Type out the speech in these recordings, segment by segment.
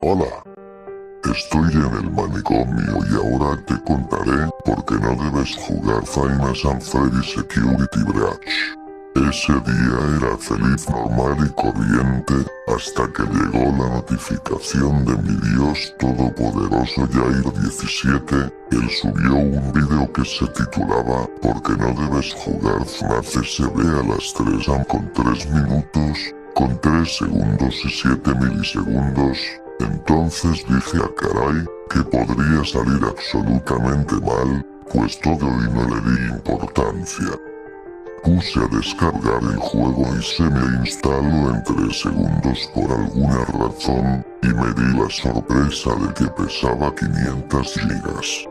Hola. Estoy en el manicomio y ahora te contaré por qué no debes jugar Five Nights at Freddy's Security Breach. Ese día era feliz, normal y corriente, hasta que llegó la notificación de mi Dios todopoderoso Jair 17. Él subió un video que se titulaba ¿Por qué no debes jugar FNAF SB a las 3 am con 3 minutos, con 3 segundos y 7 milisegundos? Entonces dije, caray, que podría salir absolutamente mal, pues todo y no le di importancia. Puse a descargar el juego y se me instaló en 3 segundos por alguna razón, y me di la sorpresa de que pesaba 500 gigas.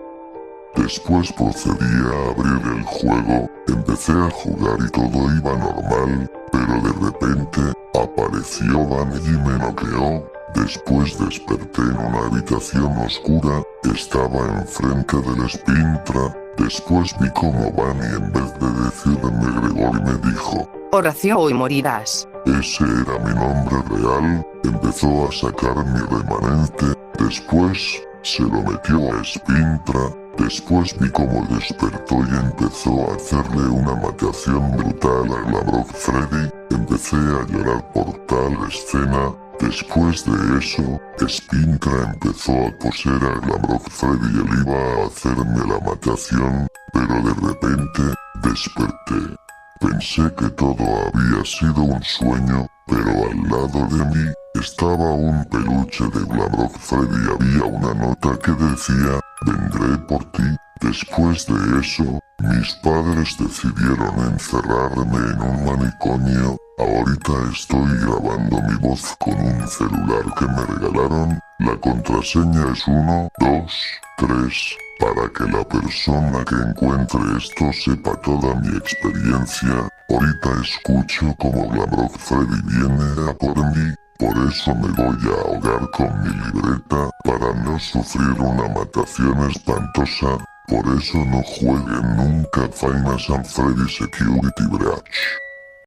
Después procedí a abrir el juego, empecé a jugar y todo iba normal, pero de repente, apareció Van y me noqueó. Después desperté en una habitación oscura, estaba enfrente del Spintra. Después vi como Bunny en vez de decirme Gregory me dijo: Horacio, hoy morirás. Ese era mi nombre real. Empezó a sacar mi remanente, después se lo metió a Spintra. Después vi cómo despertó y empezó a hacerle una matación brutal a Glamrock Freddy. Empecé a llorar por tal escena. Después de eso, Spintra empezó a poseer a Glamrock Freddy y él iba a hacerme la matación, pero de repente, desperté. Pensé que todo había sido un sueño, pero al lado de mí, estaba un peluche de Glamrock Freddy y había una nota que decía: vendré por ti. Después de eso, mis padres decidieron encerrarme en un manicomio. Ahorita estoy grabando mi voz con un celular que me regalaron. La contraseña es 1, 2, 3, para que la persona que encuentre esto sepa toda mi experiencia. Ahorita escucho como Glamrock Freddy viene a por mí. Por eso me voy a ahogar con mi libreta, para no sufrir una matación espantosa. Por eso no jueguen nunca Five Nights at Freddy's Security Breach.